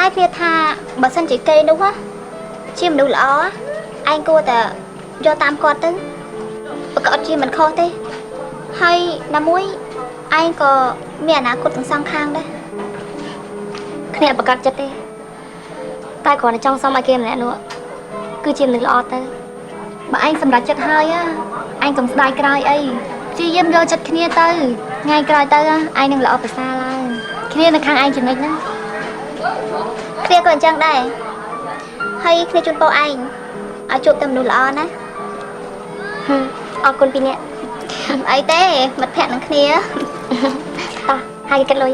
តែគ្នាថាបើសិនជាគេនោះជាមនុស្សល្អឯងគួរតែយកតាមគាត់ទៅបើក៏អត់ជាមិនខុសទេហើយណាមួយឯងក៏មានអនាគតទាំងសងខាងដែរគ្នាប្រកាសចិត្តទេតែគ្រាន់តែចង់សុំឲ្យគេម្នាក់នោះគឺជាមនុស្សល្អទៅបើឯងសម្រេចចិត្តហើយឯងកុំស្ដាយក្រោយអីព្យាយាមយកចិត្តគ្នាទៅថ្ងៃក្រោយទៅឯងនឹងល្អប្រសើរឡើងគ្នានៅខាងឯងចំណុចហ្នឹងគ្នាក៏អញ្ចឹងដែរហើយគ្នាជូនពរឯងឲ្យជួបតែមនុស្សល្អណាអរគុណពីអ្នកអីទេមិត្តភក្តិនឹងគ្នាតោះហើយគេគិតលុយ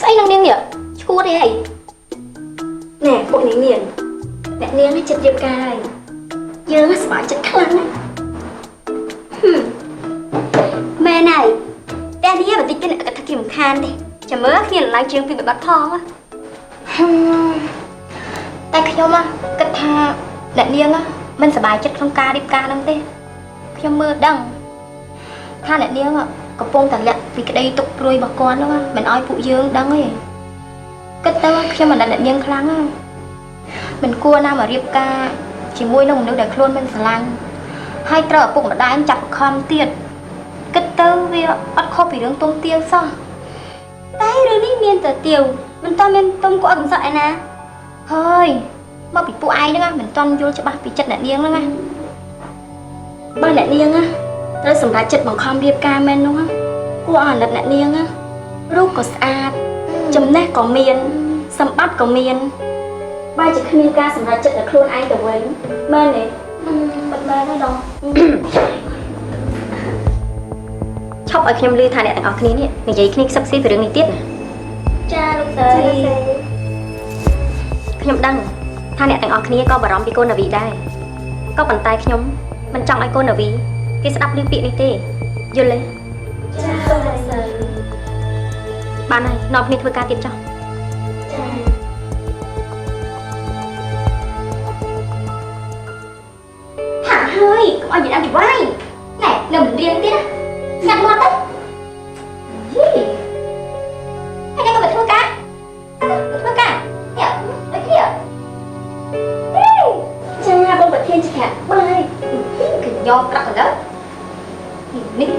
ស្អីនឹងនាងនេះឈួតទេហីណែពួកនាងអ្នកនាងនេះចិត្តយើងកាយយើងសប្បាយចិត្តខ្លាំងណាស់មែនហើយតែនេះបន្តិចទៀតអ្នកថាគេមិនខានទេចាំមើលគ្នាឡើងជើងពីបាត់ផងតែខ្ញុំគិតថាអ្នកនាងមិនសប្បាយចិត្តក្នុងការរៀបការហ្នឹងទេខ្ញុំមើលដឹងថាអ្នកនាងកំពុងតែលាក់ពីក្តីទុកព្រួយរបស់គាត់ហ្នឹងមិនអោយពួកយើងដឹងទេគិតទៅខ្ញុំមិនដឹងអ្នកនាងខ្លាំងមិនគួរណាមករៀបការជាមួយនឹងមនុស្សដែលខ្លួនមិនស្រឡាញ់ហើយត្រូវឪពុកម្ដាយចាប់បង្ខំទៀតគិតទៅវាអត់ខុសពីរឿងទុំទាវសោះតែរឿងនេះមានតែទាវមិនតមានទុំក៏អត់កំសត់ឯណាហើយមកពីពួកឯងហ្នឹងមិនតន់យល់ច្បាស់ពីចិត្តអ្នកនាងហ្នឹងបើអ្នកនាងត្រូវសម្រេចចិត្តបង្ខំរៀបការមែននោះគួរឲ្យអាណិតអ្នកនាងរូបក៏ស្អាតចំណេះក៏មានសម្បត្តិក៏មានបើជាគ្មានការសម្រេចចិត្តដល់ខ្លួនឯងទៅវិញមែនទេបាត់មែនហើយដងឈប់ឲ្យខ្ញុំឮថាអ្នកទាំងអស់គ្នានេះនិយាយគ្នាខ្សឹបស៊ីពីរឿងនេះទៀតណាចាលោកស្រីខ្ញុំដឹងថាអ្នកទាំងអស់គ្នាក៏បារម្ភពីកូននាវីដែរក៏ប៉ុន្តែខ្ញុំមិនចង់ឲ្យកូននាវីគេស្ដាប់ឮពាក្យនេះទេយល់ទេចាលោកស្រីបានហើយនាំគ្នាធ្វើការទៀតចុះចាហាក់ហើយកុំឲ្យនិយាយដល់ពីវាយណែនៅមិនរៀនទៀតណាស្ងាត់មាត់ទៅយីហើយអ្នកក៏ទៅធ្វើការធ្វើការនេះដូចគ្នាចាបងប្រធានចក្របាយកញ្ញោក្រាក់ទៅនេះ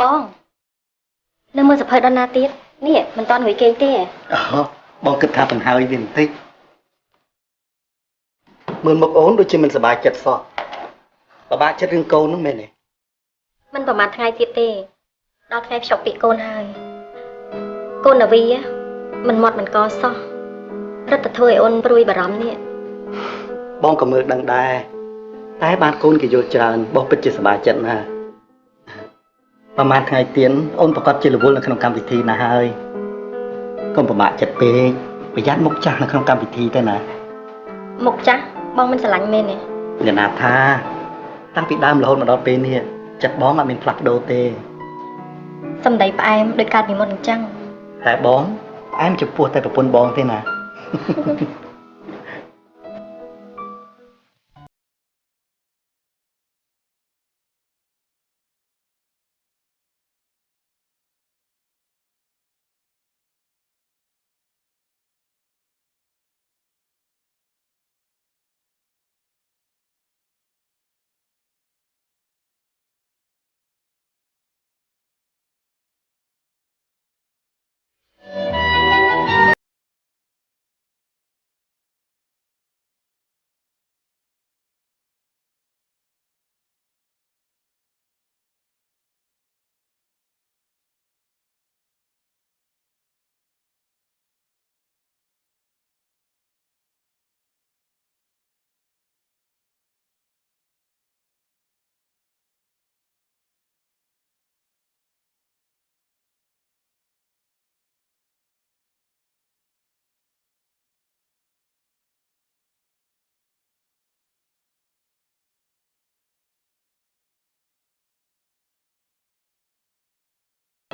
បងនៅមើលសភៅដល់ណាទៀតនេះមិនតន់រួយគេងទេអូបងគិតថាបង្ហើយវាបន្តិចមើលមុខអូនដូចជាមិនសប្បាយចិត្តសោះពិបាកចិត្តរឿងកូននោះមែនទេមិនប្រហែលថ្ងៃទៀតទេដល់ថ្ងៃភ្ជាប់ពាក្យកូនហើយកូននាវីមិនមាត់មិនកសោះរត់ទៅធ្វើឲ្យអូនព្រួយបារម្ភនេះបងក៏មើលដឹងដែរតែបានកូនគេយល់ច្រើនបោះពិតជាសប្បាយចិត្តណាស់ប្រហែលថ្ងៃទៀតអូនប្រកាសជារវល់នៅក្នុងកម្មវិធីណាហើយកុំប្រមាថចិត្តពេកប្រយ័ត្នមុខចាស់នៅក្នុងកម្មវិធីទៅណាមុខចាស់បងមិនស្រឡាញ់មែនទេអ្នកណាថាតាំងពីដើមរហូតមកដល់ពេលនេះចិត្តបងអត់មានផ្លាស់ប្ដូរទេសម្ដីផ្អែមដូចកើតពីមុនអញ្ចឹងតែបងផ្អែមចំពោះតែប្រពន្ធបងទេណា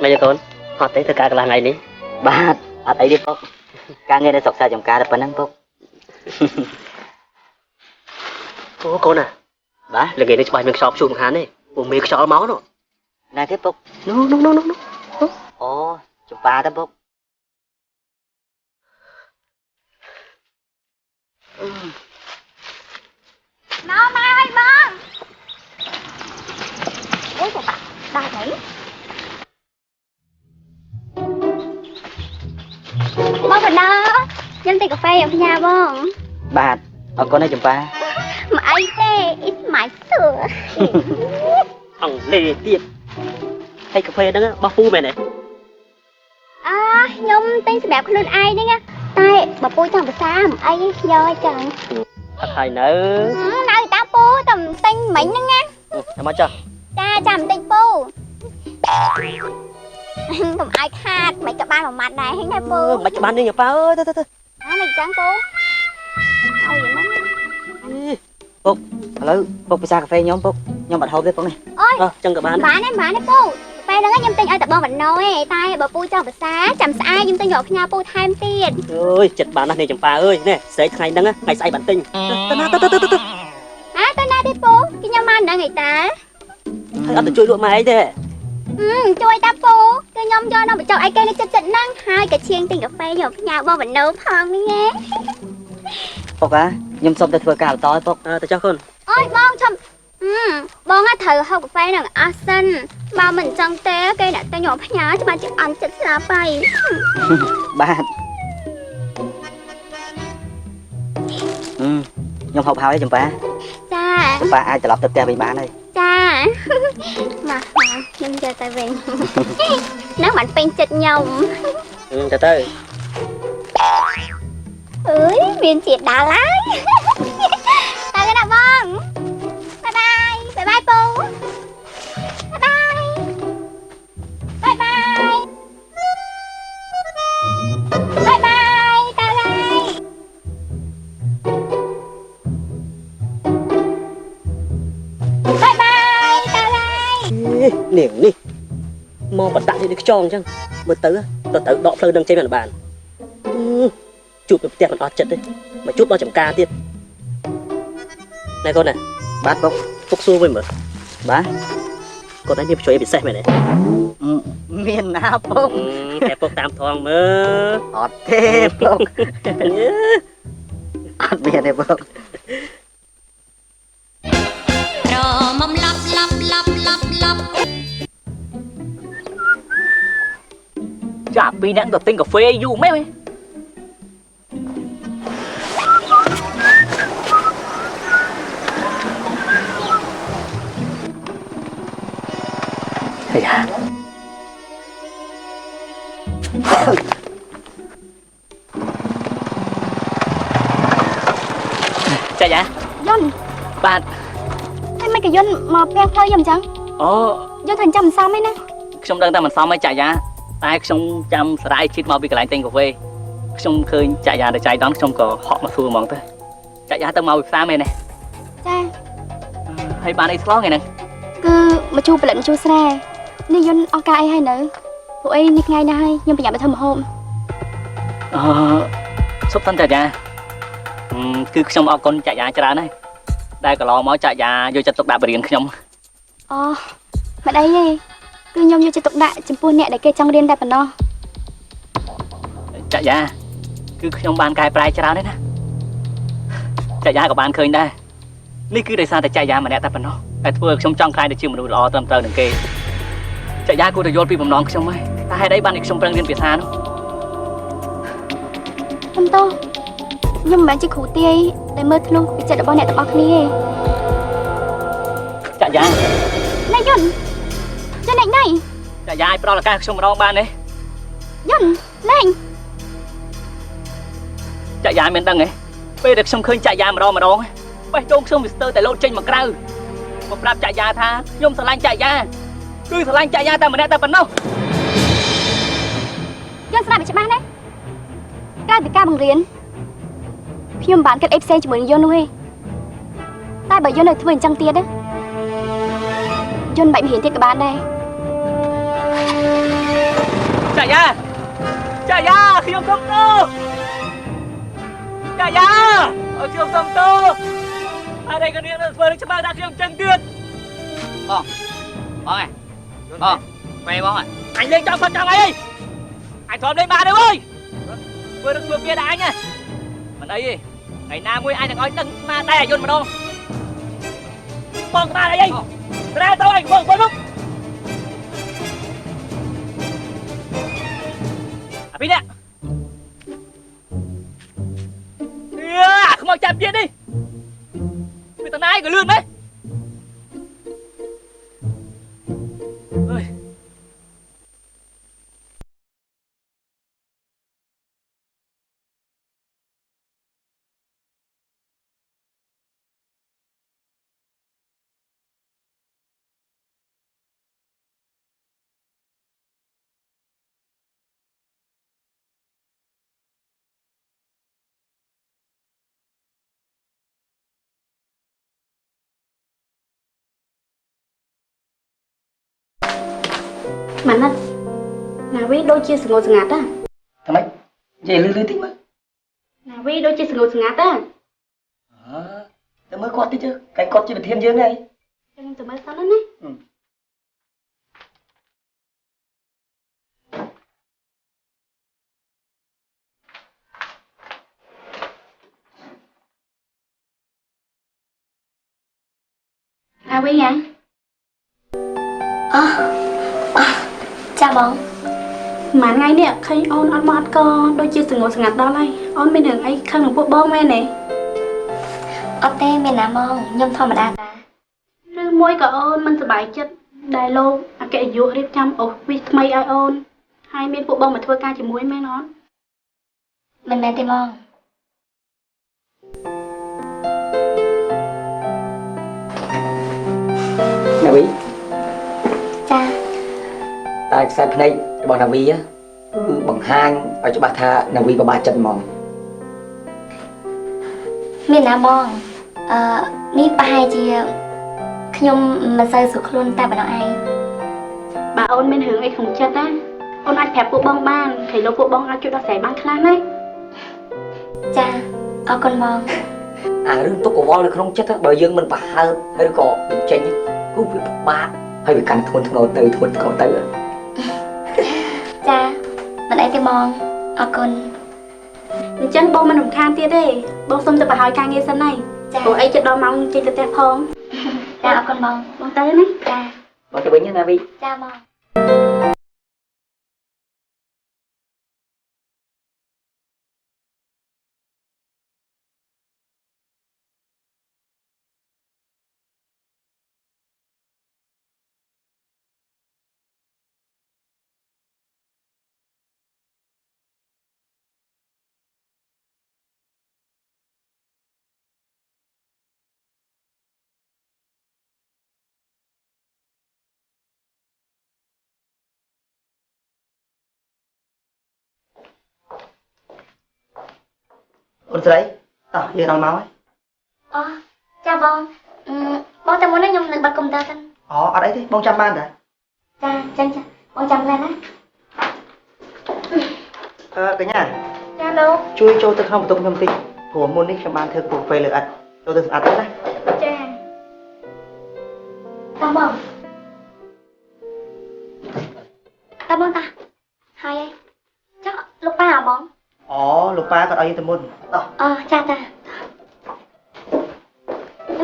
mấy đứa con họ thấy tất cả là ngày đi ba ở đây đi bốc ca nghe đã sọc xa chồng ca đã bắn năng bốc con à ba là ngày này bài mình sọp xuống hán này một mình sọp máu nó này tiếp bốc no ồ chồng ba đó bốc nó mai bông ôi trời bà đau nhảy bông mình đó dân tiền cà phê ở nhà bông ba ở con đây chồng ba mà ai thế ít mãi sữa ông lê tiệt hay cà phê đó bao phu mày này à nhung tên sẽ đẹp luôn ai đấy nha tay bà pui thằng bà sam ai do trời thật hay nữa nơi ta pu tầm tên mình đó nha em nói cho cha chăm tên pu tụm ai khát mấy cái ban mà mặt này hay nha pu mấy cái bán đi nhập phá ơi thôi à mày trắng pu đâu vậy mất bốc hello bốcไป xa cà phê nhóm bốc nhóm bạn hầu biết bốc này ôi chân cả bán bán đấy pu phê đó nhâm tên ơi tập bon bạn nói tay bà pu cho bà xá chăm sai nhâm tên nhỏ nha pu thêm tiền ơi chật bán này chẳng phá ơi nè sẽ ngày đăng á ngày say bản tinh à tên na đi pu cái nhâm ăn đã ngày ta thấy ăn được chui lụa mày thế chui ta pu cái nhâm cho nó bị cho ai cây nó chật năng hai cái chiên tiền cà phê nhỏ nhà bon bạn nấu phong nghe bốc á nhóm xong ta thưa cả to bốc tao cho con ôi bon chăm bon á thử học cà phê nè à xanh ba mình trong té cây nè tay nhỏ nhà cho bạn chịu ăn chật ra bay ba nhóm học hao đấy chồng ba cha chồng ba ai tập tập ra bị bán đây cha mà nhưng giờ tại vì nó mạnh pin chật nhồng từ từ ơi viên triệt đã lái tại cái nào bon bye bye bye bye pu bye bye bye bye bye bye ta đây bye bye ta đây niềng đi mò bật đạn đi cái tròn chăng mới tới tự đọ phơi đằng trên mặt bàn chụp được tiền còn chật đấy mà chụp bao chấm caទៀតnày con này bát bốc phúc xua với mở ba con đánh đi chơi bị say mày này miền nào bốc kẹp bốc tam thong mơ ọt thế bốc ọt miền này bốc rò mâm lắp lắp lắp lắp lắp chả bị nặng được tinh cà phê dù mấy mày thầy à chà dạ Dân bạn hay mấy cái dân mà phe phơi dầm chẳng dân thành chầm sao mấy nè ខ្ញុំដឹងតែមិនសមឲ្យចាយ៉ាតែខ្ញុំចាំស្រាយជិតមកពីកន្លែងទិញកាហ្វេខ្ញុំឃើញចាយ៉ាទៅចៃដន្យខ្ញុំក៏ហក់មកសួរហ្មងទៅចាយ៉ាទៅមកពីផ្សារមែនទេ ចា ហើយបានអីឆ្លងថ្ងៃហ្នឹង គឺមកជួបប្លិតមកជួបស្រែនេះយន្តអស់ការអីហើយនៅពួកអីនេះថ្ងៃណាហើយខ្ញុំប្រញាប់ទៅធ្វើម្ហូបសុខសិនចាយ៉ាគឺខ្ញុំអរគុណចាយ៉ាច្រើនហើយដែលកន្លងមកចាយ៉ាយកចិត្តទុកដាក់បរៀនខ្ញុំមិនអីទេគឺខ្ញុំយកចិត្តទុកដាក់ចំពោះអ្នកដែលគេចង់រៀនតែប៉ុណ្ណោះចាយ៉ាគឺខ្ញុំបានកែប្រែច្រើនទេណាចាយ៉ាក៏បានឃើញដែរនេះគឺដោយសារតែចាយ៉ាម្នាក់តែប៉ុណ្ណោះតែធ្វើឲ្យខ្ញុំចង់ខ្លាយទៅជាមនុស្សល្អត្រឹមត្រូវនឹងគេចាយ៉ាគួរតែយល់ពីបំណងខ្ញុំហើយតែហេតុអីបានខ្ញុំប្រឹងរៀនភាសានោះខ្ញុំតោះខ្ញុំមិនមែនជាគ្រូទាយដែលមើលធ្លុះពីចិត្តរបស់អ្នកទាំងអស់គ្នាទេចាយ៉ាណែយន្តណៃចាយ៉ាឲ្យប្រោលឱកាសខ្ញុំម្ដងបានទេយន្តលេងចាយ៉ាមានដឹងទេពេលដែលខ្ញុំឃើញចាយ៉ាម្ដងបេះដូងខ្ញុំវាស្ទើរតែលោតចេញមកក្រៅមកប្រាប់ចាយ៉ាថាខ្ញុំស្រឡាញ់ចាយ៉ាគឺស្រឡាញ់ចាយ៉ាតែម្នាក់តែប៉ុណ្ណោះយន្តស្ដាប់ឲ្យច្បាស់ណាក្រៅពីការបង្រៀនខ្ញុំមិនបានគិតអីផ្សេងជាមួយនឹងយន្តនោះទេតែបើយន្តនៅធ្វើអញ្ចឹងទៀតណាយន្តមិនហ៊ានទៀតក៏បានដែរ ចាយ៉ាខ្ញុំសុំទោសចាយ៉ាអើខ្ញុំសុំទោសអរេកនាងនឹងធ្វើនឹងច្បាស់ថាខ្ញុំចឹងទៀតបងឯងបងពេលបងអញលេងចង់ផុតចង់អីអញធ្លាប់លេងបានទេអើយធ្វើនឹងធ្វើវាដែរអញមិនអីទេថ្ងៃណាមួយអញនឹងឲ្យដឹងស្មាតែយន្តម្ដងបងក្បាលអីត្រែទៅអញបងនោះអាពីនេះខ្មោចចាប់ទៀតនេះវាតណាយក៏លឿនដែរអើយម៉ាណិតណាវីដូចជាស្ងួតស្ងាត់ណា Thằng mấy? Về lư tí mới. ណាវីដូចជាស្ងួតស្ងាត់ណា Tao mới quạt tí chứ. Cái quạt chỉ phải thêm dương này. ខ្ញុំទៅមើលសិនណា ណាវីហ៎ចាបងម៉ានថ្ងៃនេះឃើញអូនអត់មកអត់ក៏ដូចជាស្ងួតស្ងាត់ដល់ហើយអូនមានរឿងអីខឹងនឹងពួកបងមែនទេអត់ទេមានណាបងខ្ញុំធម្មតាតាឬមួយក៏អូនមិនសប្បាយចិត្តដែលលោកអគ្គនាយករៀបចំអូសវិសថ្មីឲ្យអូនហើយមានពួកបងមកធ្វើការជាមួយមែនអូនមិនមែនទេបង Nè Vy. ចា Tại sao thế này bọn Nà Vi á bằng hang ở chỗ bà tha Nà Vi có 3 chân mòn. មានណាបងនេះប្រហែលជាខ្ញុំមិនសូវស្រួលខ្លួនតែម្ដងឯងបើអូនមានរឿងអីក្នុងចិត្តណាអូនអាចប្រាប់ពួកបងបានហើយលោកពួកបងអាចជួយដោះស្រាយបានខ្លះណាចាអរគុណបង À rừng tốt của voi là không chết á bởi dương mình phải hơn hay có bị tranh cứ bị ba hay bị cắn thôn thôn từ thôn thôn từ ចាមិនអីទេបងអរគុណអញ្ចឹងបងមិនរំខានទៀតទេបងសុំទៅប្រហោយការងារសិនហើយព្រោះអីចិត្តដល់ម៉ោងចេញទៅផ្ទះផងចាអរគុណបងទៅណាចា Bỏ cho bánh nha Nà Vi. ចាបង Ủa sao đấy? Dương đang máu ấy. ចាបងបងតែមុននេះខ្ញុំនៅបាត់កុំព្យូទ័រសិន Ở đấy thì bông chăm ban hả? ចាចឹងចាបងចាំឡើងណា Cả nhà. ចាលោក Chui cho tôi không tục nhầm tí. Của môn nick chăm ban thưa cuộc về lửa ạch. Cho tôi ạch đấy. ចាតាបងតាហើយចុះលោកប៉ាបង Lục ba còn ở như tầm môn. ចាតា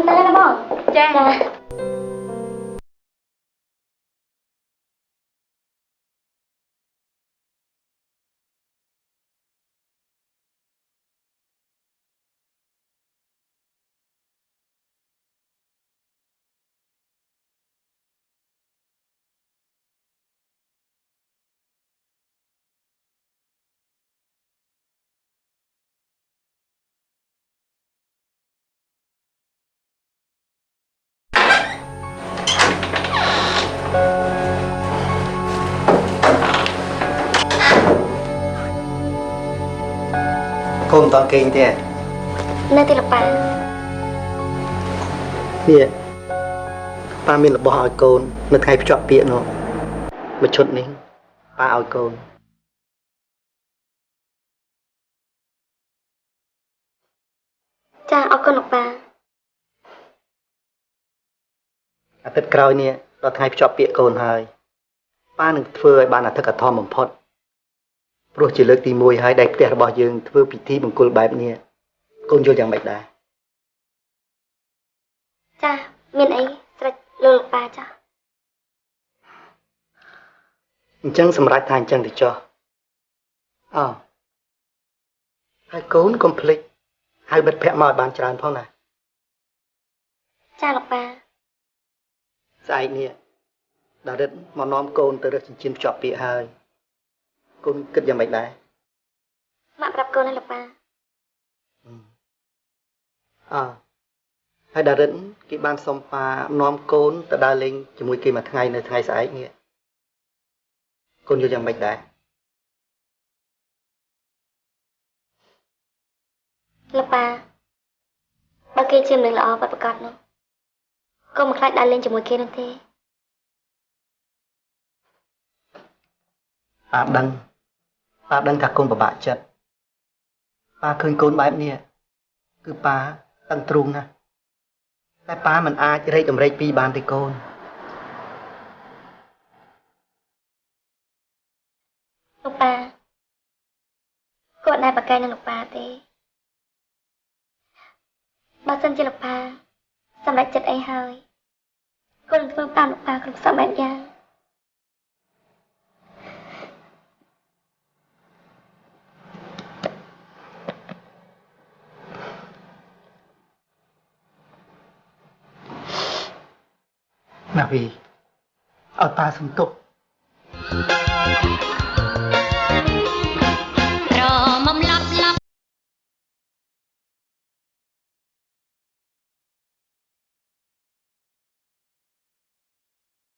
ទៅណាបងចា Con toàn kinh thế. នៅទីលោកប៉ា Nè. Ba mình là bỏ hỏi con. Nó thay chọn bịa nó. Mà chốt nín. Ba hỏi con. ចាអរគុណលោកប៉ា អាទិត្យក្រោយនេះដល់ថ្ងៃភ្ជាប់ពាក្យកូនហើយប៉ានឹងធ្វើឲ្យបានអធិកអធមបំផុតព្រោះជាលើកទី1ហើយដែលផ្ទះរបស់យើងធ្វើពិធីមង្គលបែបនេះកូនយល់យ៉ាងម៉េចដែរ ចាមានអីស្រេចលោកប៉ាចា អញ្ចឹងសម្រាប់ថាអញ្ចឹងទៅចុះអហើយកូនកុំភ្លេចហៅមិត្តភក្តិមកឲ្យបានច្រើនផងណា ចាលោកប៉ា ស្អែកនេះដារិតមកនាំកូនទៅរើសចិញ្ចៀនភ្ជាប់ពាក្យហើយកូនគិតយ៉ាងម៉េចដែរ ម៉ាក់ប្រាប់កូនណាលោកប៉ា ហើយដារិតគេបានសុំប៉ានាំកូនទៅដើរលេងជាមួយគេមួយថ្ងៃនៅថ្ងៃស្អែកនេះកូនយល់យ៉ាងម៉េចដែរ លោកប៉ាបើគេជាមនុស្សល្អពិតប្រាកដនោះកុំខ្លាចដើរលេងជាមួយគេនោះទេ ប៉ាដឹងថាកូនពិបាកចិត្តប៉ាឃើញកូនបែបនេះគឺប៉ាតឹងទ្រូងណាស់តែប៉ាមិនអាចរែកម្រែកពីបានទេកូន លោកប៉ាគាត់ណែប្រកែកនឹងលោកប៉ាទេបើសិនជាលោកប៉ាសម្រេចចិត្តអីហើយគាត់នឹងធ្វើតាមលោកប៉ាគ្រប់សពបែបយ៉ាង ណាវីឲ្យប៉ាសំទុក Hãy subscribe cho kênh Ghiền Mì Gõ để không bỏ lỡ